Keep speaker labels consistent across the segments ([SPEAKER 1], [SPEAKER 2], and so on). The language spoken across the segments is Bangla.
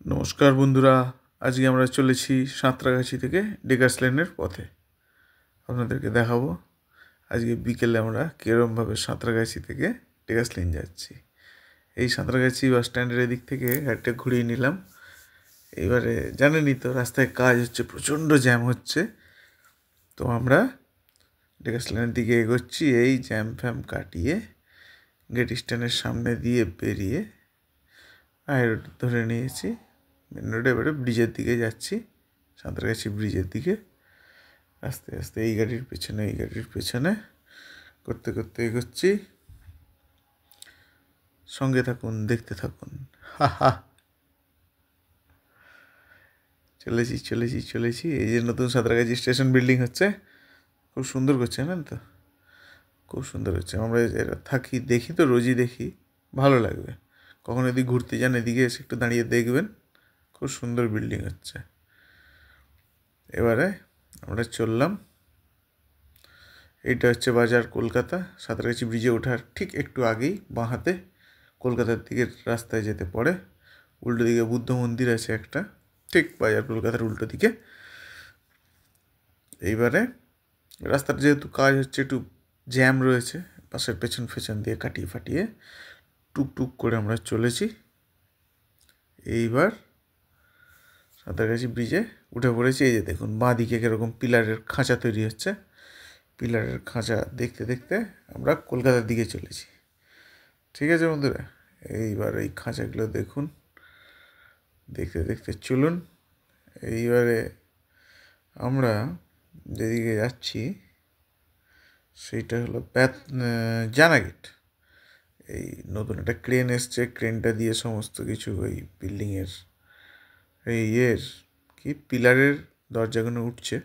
[SPEAKER 1] নমস্কার বন্ধুরা, আজকে আমরা চলেছি সাঁতরাগাছি থেকে ডেকার্স লেনের পথে। আপনাদেরকে দেখাবো আজকে বিকেলে আমরা কীরকমভাবে সাঁতরাগাছি থেকে ডেকার্স লেন যাচ্ছি। এই সাঁতরাগাছি বাস স্ট্যান্ডের এদিক থেকে গাড়িটা ঘুরিয়ে নিলাম। এবারে জানেনই তো, রাস্তায় কাজ হচ্ছে, প্রচণ্ড জ্যাম হচ্ছে। তো আমরা ডেকার্স লেনের দিকে এগোচ্ছি। এই জ্যাম ফ্যাম কাটিয়ে গেট স্ট্যান্ডের সামনে দিয়ে বেরিয়ে হাই রোড ধরে নিয়েছি। মেন রোডে এবারে ব্রিজের দিকে যাচ্ছি, সাঁতরাগাছি ব্রিজের দিকে। আস্তে আস্তে এই গাড়ির পেছনে করতে করতে এগোচ্ছি। সঙ্গে থাকুন, দেখতে থাকুন। হা হা, চলেছি। এই যে নতুন সাঁতরাগাছি স্টেশন বিল্ডিং হচ্ছে, খুব সুন্দর করছে, জানেন তো, খুব সুন্দর হচ্ছে। আমরা এরা থাকি, দেখি তো, রোজই দেখি, ভালো লাগবে। কখন এদিকে ঘুরতে যান, এদিকে এসে একটু দাঁড়িয়ে দেখবেন, খুব সুন্দর বিল্ডিং হচ্ছে। এবারে আমরা চললাম। এইটা হচ্ছে বাজার কলকাতা। সাঁতরাগাছি ব্রিজে ওঠার ঠিক একটু আগেই বাঁ হাতে কলকাতার দিকের রাস্তায় যেতে পড়ে। উল্টো দিকে বুদ্ধ মন্দির আছে একটা, ঠিক বাজার কলকাতার উল্টো দিকে। এইবারে রাস্তার যেহেতু কাজ হচ্ছে, একটু জ্যাম রয়েছে, পাশের পেছন দিয়ে কাটিয়ে ফাটিয়ে টুকটুক করে আমরা চলেছি। এইবার সাঁতরাগাছি ব্রিজে উঠে পড়েছি। এই যে দেখুন, বাঁ দিকে কীরকম পিলারের খাঁচা তৈরি হচ্ছে। পিলারের খাঁচা দেখতে দেখতে আমরা কলকাতার দিকে চলেছি। ঠিক আছে বন্ধুরা, এইবার এই খাঁচাগুলো দেখুন, দেখতে দেখতে চলুন। এইবারে আমরা যেদিকে যাচ্ছি সেইটা হলো জানাগেট। এই নতুন একটা ক্রেন এসছে, ক্রেনটা দিয়ে সমস্ত কিছু ওই বিল্ডিংয়ের কি পিলারের দরজাগুলো উঠছে।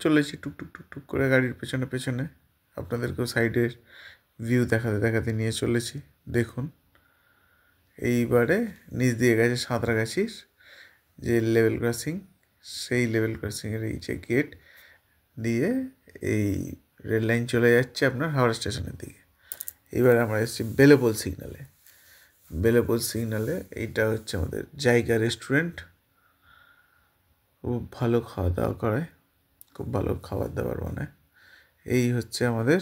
[SPEAKER 1] চলেছি টুকটুক করে গাড়ির পেছনে। আপনাদেরকেও সাইডের ভিউ দেখাতে নিয়ে চলেছি, দেখুন। এইবারে নিচ দিয়ে গেছে সাঁতরাগাছির যে লেভেল ক্রসিং, সেই লেভেল ক্রসিংয়ের এই যে গেট দিয়ে এই রেল লাইন চলে যাচ্ছে আপনার হাওড়া স্টেশনের দিকে। এবার আমরা এসেছি বেলেপোল সিগনালে। এইটা হচ্ছে আমাদের জায়গা রেস্টুরেন্ট। খুব ভালো খাওয়া দাওয়া করায়, খুব ভালো খাবার দাবার বানায়। এই হচ্ছে আমাদের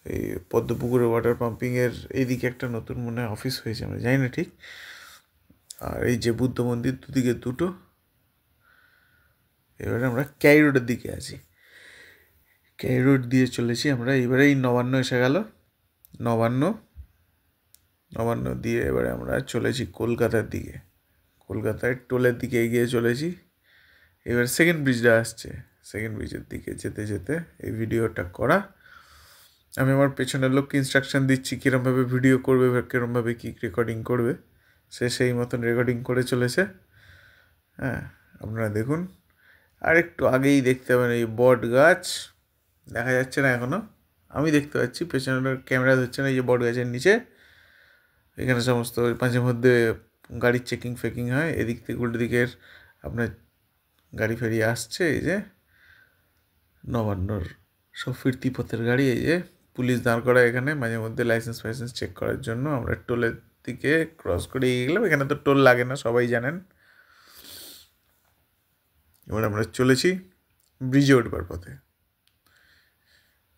[SPEAKER 1] এই পদ্মপুকুরে ওয়াটার পাম্পিংয়ের এইদিকে একটা নতুন মনে হয় অফিস হয়েছে, আমরা জানি না ঠিক। আর এই যে বুদ্ধ মন্দির দুদিকে দুটো। এবারে আমরা ক্যাই রোডের দিকে আছি, ক্যাই রোড দিয়ে চলেছি আমরা। এবারে এই নবান্ন এসে গেল, নবান্ন দিয়ে এবারে আমরা চলেছি কলকাতার দিকে। কলকাতায় টোলের দিকে এগিয়ে চলেছি। এবার সেকেন্ড ব্রিজটা আসছে, সেকেন্ড ব্রিজের দিকে যেতে যেতে এই ভিডিওটা করা। আমি আমার পেছনের লোককে ইনস্ট্রাকশান দিচ্ছি কীরমভাবে ভিডিও করবে, কীরমভাবে কী রেকর্ডিং করবে। সে সেই মতন রেকর্ডিং করে চলেছে। হ্যাঁ, আপনারা দেখুন। আর একটু আগেই দেখতে পাবেন এই বট গাছ, দেখা যাচ্ছে না এখনও, আমি দেখতে পাচ্ছি, পেছনের ক্যামেরা ধরছে না। এই যে বট গাছের নিচে, এখানে সমস্ত মাঝে মধ্যে গাড়ির চেকিং হয়। এদিক থেকে উল্টো দিকের আপনার গাড়ি ফেরিয়ে আসছে। এই যে নবান্নর সব ফিরতি পথের গাড়ি, এই যে পুলিশ দাঁড় করা এখানে মাঝে মধ্যে লাইসেন্স ফাইসেন্স চেক করার জন্য। আমরা টোলের দিকে ক্রস করে এগিয়ে গেলাম। এখানে তো টোল লাগে না, সবাই জানেন। এবার আমরা চলেছি ব্রিজে উঠবার পথে,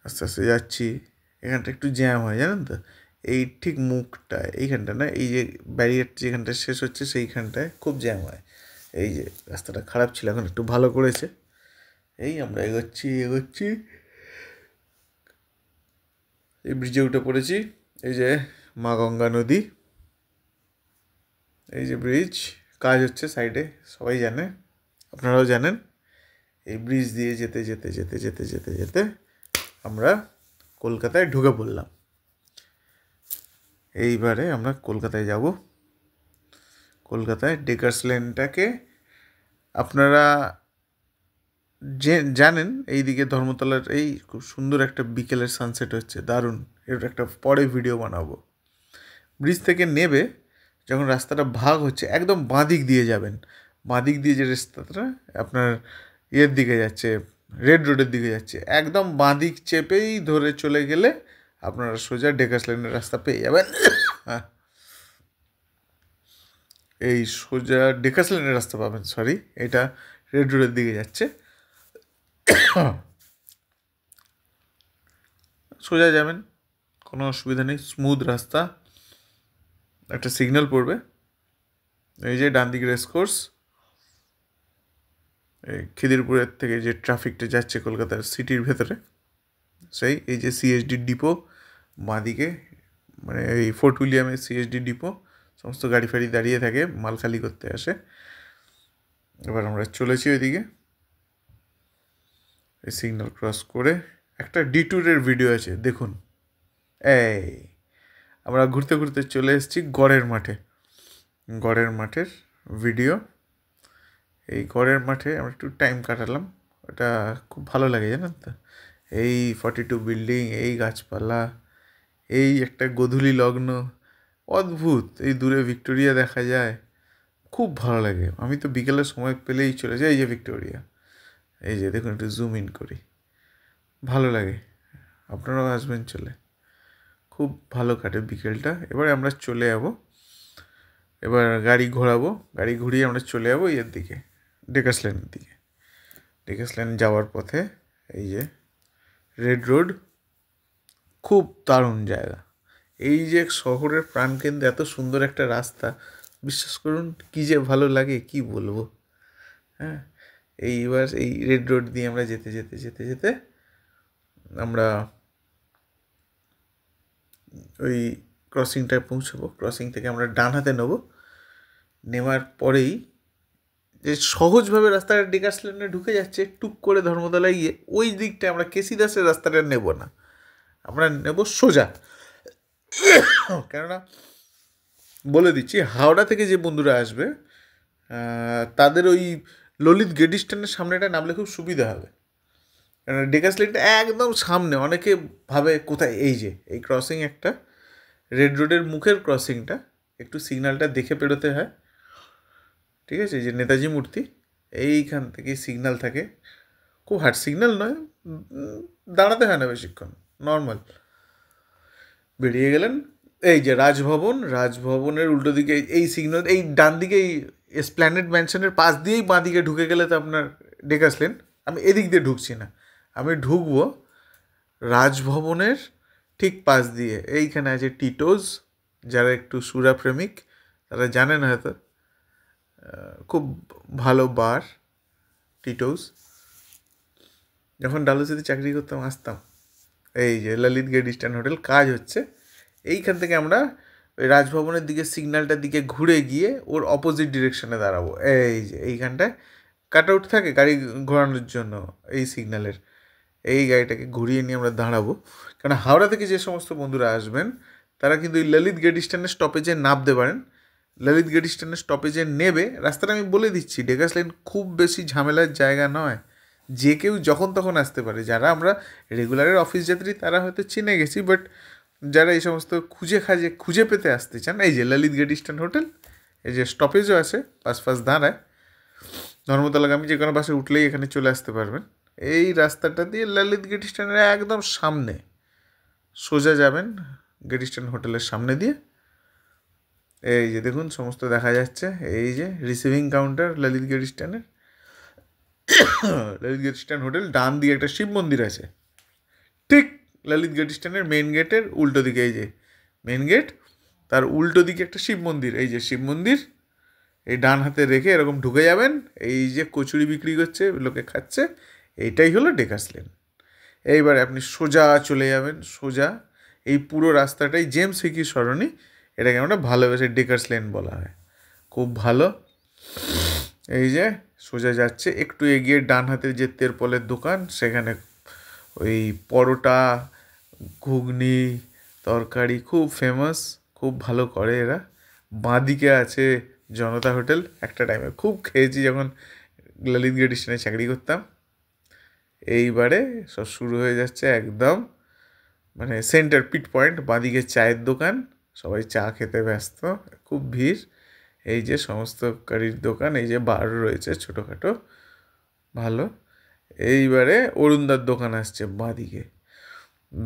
[SPEAKER 1] আস্তে আস্তে যাচ্ছি। এখানটা একটু জ্যাম হয়, জানেন তো, এই ঠিক মুখটা এইখানটা না, এই যে ব্যারিয়ারটা যেখানটা শেষ হচ্ছে সেইখানটায় খুব জ্যাম হয়। এই যে রাস্তাটা খারাপ ছিল, এখন একটু ভালো করেছে। এই আমরা এগোচ্ছি। এই ব্রিজে উঠে পড়েছি। এই যে মা গঙ্গা নদী, এই যে ব্রিজ, কাজ হচ্ছে সাইডে, সবাই জানে, আপনারাও জানেন। এই ব্রিজ দিয়ে যেতে আমরা কলকাতায় ঢুকে পড়লাম। এইবারে আমরা কলকাতায় যাব। কলকাতায় ডেকার্স লেনটাকে আপনারা জানেন, এইদিকে ধর্মতলার এই খুব সুন্দর একটা বিকেলের সানসেট হচ্ছে, দারুণ। এর একটা পরে ভিডিও বানাবো। ব্রিজ থেকে নেবে যখন রাস্তাটা ভাগ হচ্ছে, একদম বাঁ দিক দিয়ে যাবেন। বাঁ দিক দিয়ে যে রাস্তাটা আপনার ইয়ের দিকে যাচ্ছে, রেড রোডের দিকে যাচ্ছে, একদম বাঁ দিক চেপেই ধরে চলে গেলে আপনারা সোজা ডেকার্স লেনের রাস্তা পেয়ে যাবেন। হ্যাঁ, এই সোজা ডেকাস লেনের রাস্তা পাবেন, সরি এটা রেড রোডের দিকে যাচ্ছে। সোজা যাবেন, কোনো অসুবিধা নেই, স্মুথ রাস্তা। একটা সিগন্যাল পড়বে, এই যে ডান দিকে রেসকোর্স, এই খিদিরপুরের থেকে যে ট্রাফিকটা যাচ্ছে কলকাতার সিটির ভেতরে, সেই এই যে সিএসডি ডিপো বাঁদিকে, মানে এই ফোর্ট উইলিয়ামের সিএসডি ডিপো, সমস্ত গাড়ি ফাড়ি দাঁড়িয়ে থাকে, মাল খালি করতে আসে। এবার আমরা চলেছি ওইদিকে। এই সিগন্যাল ক্রস করে একটা ডিট্যুরের ভিডিও আছে দেখুন। এই আমরা ঘুরতে ঘুরতে চলে এসেছি গড়ের মাঠে, গড়ের মাঠের ভিডিও। এই গড়ের মাঠে আমরা একটু টাইম কাটালাম, ওটা খুব ভালো লাগে জানেন তো। এই 42 বিল্ডিং, এই গাছপালা, এই একটা গোধূলি লগ্ন, অদ্ভুত। এই দূরে ভিক্টোরিয়া দেখা যায়, খুব ভালো লাগে। আমি তো বিকেলের সময় পেলেই চলে যাই। এই যে ভিক্টোরিয়া, এই যে দেখুন, একটু জুম ইন করি, ভালো লাগে। আপনারাও আসবেন চলে, খুব ভালো কাটে বিকেলটা। এবারে আমরা চলে যাব, এবার গাড়ি ঘোরাবো, গাড়ি ঘুরিয়ে আমরা চলে যাবো ইয়ের দিকে, ডেকাস লেনের দিকে। ডেকাস লেন যাওয়ার পথে এই যে রেড রোড, খুব দারুণ জায়গা। এই যে শহরের প্রাণকেন্দ্রে এত সুন্দর একটা রাস্তা, বিশ্বাস করুন কী যে ভালো লাগে কি বলবো। হ্যাঁ, এইবার এই রেড রোড দিয়ে আমরা যেতে যেতে যেতে যেতে আমরা ওই ক্রসিংটায় পৌঁছবো। ক্রসিং থেকে আমরা ডান হাতে নেবো, নেওয়ার পরেই যে সহজভাবে রাস্তাটা ডেকাস লেনে ঢুকে যাচ্ছে, টুক করে ধর্মতলায় গিয়ে ওই দিকটায় আমরা কেসি দাসের রাস্তাটা নেব না, আমরা নেব সোজা। কেননা বলে দিচ্ছি, হাওড়া থেকে যে বন্ধুরা আসবে তাদের ওই ললিত গেট স্ট্যান্ডের সামনেটা নামলে খুব সুবিধা হবে। কেননা ডেকাস লেনটা একদম সামনে। অনেকে ভাবে কোথায়, এই যে এই ক্রসিং একটা রেড রোডের মুখের ক্রসিংটা, একটু সিগন্যালটা দেখে পেরোতে হয়, ঠিক আছে। এই যে নেতাজি মূর্তি, এইখান থেকে সিগন্যাল থাকে, খুব হার্ড সিগন্যাল নয়, দাঁড়াতে হয় না বেশিক্ষণ, নর্মাল। বেরিয়ে গেলেন, এই যে রাজভবন, রাজভবনের উল্টো দিকে এই সিগন্যাল, এই ডান দিকে এই এসপ্ল্যানেড ম্যানশনের পাশ দিয়েই বাঁ দিকে ঢুকে গেলে তো আপনার ডেকাস লেন। আমি এদিক দিয়ে ঢুকছি না, আমি ঢুকবো রাজভবনের ঠিক পাশ দিয়ে। এইখানে আছে টিটোজ, যারা একটু সুরাপ্রেমিক তারা জানেন হয়তো, খুব ভালো বার টিটোজ। যখন ডালহৌসিতে চাকরি করতাম আসতাম, এই যে ললিত গেট ইস্টার্ন হোটেল কাজ হচ্ছে, এইখান থেকে আমরা ওই রাজভবনের দিকে সিগন্যালটার দিকে ঘুরে গিয়ে ওর অপোজিট ডিরেকশনে দাঁড়াবো। এই যে এইখানটায় কাট আউট থাকে গাড়ি ঘোরানোর জন্য, এই সিগন্যালের এই গাড়িটাকে ঘুরিয়ে নিয়ে আমরা দাঁড়াবো। কারণ হাওড়া থেকে যে সমস্ত বন্ধুরা আসবেন তারা কিন্তু ওই ললিত গেট স্ট্যান্ডের স্টপেজে নামতে পারেন। ললিত গেট স্ট্যান্ডের স্টপেজে নেবে, রাস্তাটা আমি বলে দিচ্ছি, ডেকাস লেন খুব বেশি ঝামেলার জায়গা নয়, যে কেউ যখন তখন আসতে পারে। যারা আমরা রেগুলারের অফিস যাত্রী তারা হয়তো চিনে গেছি, বাট যারা এই সমস্ত খুঁজে পেতে আসতে চান, এই যে ললিত গেট স্ট্যান্ড হোটেল, এই যে স্টপেজও আছে, পাশ দাঁড়ায়, ধর্মতলাগামী যে কোনো বাসে উঠলেই এখানে চলে আসতে পারবেন। এই রাস্তাটা দিয়ে ললিত গেট স্ট্যান্ডের একদম সামনে সোজা যাবেন, গেট স্ট্যান্ড হোটেলের সামনে দিয়ে। এই যে দেখুন সমস্ত দেখা যাচ্ছে, এই যে রিসিভিং কাউন্টার ললিত গেট স্ট্যান্ডের। ললিত গেট স্ট্যান্ড হোটেল, ডান দিকে একটা শিব মন্দির আছে, ঠিক ললিত গেট স্ট্যান্ডের মেন গেটের উল্টো দিকে। এই যে মেন গেট, তার উল্টো দিকে একটা শিব মন্দির, এই যে শিব মন্দির, এই ডান হাতে রেখে এরকম ঢুকে যাবেন। এই যে কচুরি বিক্রি করছে, লোকে খাচ্ছে, এইটাই হলো ডেকাস লেন। এইবারে আপনি সোজা চলে যাবেন, সোজা এই পুরো রাস্তাটাই জেমস হিকি সরণি, এটাকে আমরা ভালোবেসে ডেকাস লেন বলা হয়, খুব ভালো। এই যে সোজা যাচ্ছে, একটু এগিয়ে ডান হাতে যে তেরপলের দোকান, সেখানে ওই পরোটা, ঘুগনি, তরকারি খুব ফেমাস, খুব ভালো করে এরা। বাঁদিকে আছে জনতা হোটেল, একটা টাইমে খুব খেয়েছি যখন ললিত গেট স্টেশনে চাকরি করতাম। এইবারে সব শুরু হয়ে যাচ্ছে একদম মানে সেন্টার পিট পয়েন্ট, বাঁদিকে চায়ের দোকান, সবাই চা খেতে ব্যস্ত, খুব ভিড়। এই যে সমস্ত কারির দোকান, এই যে বার রয়েছে ছোটোখাটো ভালো। এইবারে অরুণদার দোকান আসছে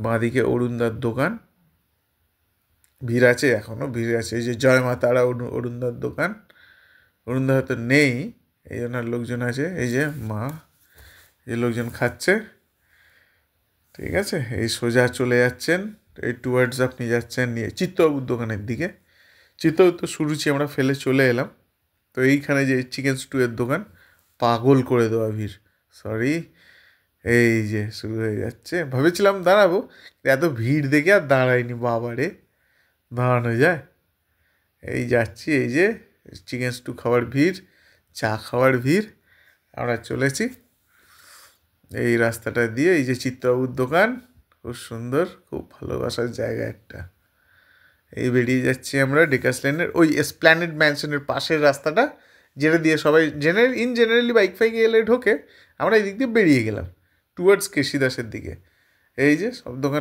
[SPEAKER 1] বাঁদিকে অরুণদার দোকান, ভিড় আছে, এখনও ভিড় আছে। এই যে জয় মা তারা অরুণদার দোকান, অরুণদা হয়তো নেই, এই জন্য লোকজন আছে, এই যে মা, এই লোকজন খাচ্ছে, ঠিক আছে। এই সোজা চলে যাচ্ছেন, এই টুয়ার্ডস আপনি যাচ্ছেন নিয়ে চিত্তবাবুর দোকানের দিকে। চিত্তবাবুর তো সুরুচি আমরা ফেলে চলে এলাম। তো এইখানে যে চিকেন স্টুয়ের দোকান, পাগল করে দেওয়া ভিড়, সরি, এই যে শুরু হয়ে যাচ্ছে। ভেবেছিলাম দাঁড়াবো, এত ভিড় দেখে আর দাঁড়াইনি, বাবারে দাঁড়ানো যায়। এই যাচ্ছি, এই যে চিকেন স্টু খাওয়ার ভিড়, চা খাওয়ার ভিড়, আমরা চলেছি এই রাস্তাটা দিয়ে। এই যে চিত্তবাবুর দোকান, খুব সুন্দর, খুব ভালোবাসার জায়গা একটা। এই বেরিয়ে যাচ্ছি আমরা ডেকাস লেনের ওই এসপ্ল্যানেড ম্যানশনের পাশের রাস্তাটা, যেটা দিয়ে সবাই জেনারেলি বাইক ফাইক এলে ঢোকে, আমরা এই দিক দিয়ে বেরিয়ে গেলাম টুয়ার্ডস কেশিদাসের দিকে। এই যে সব দোকান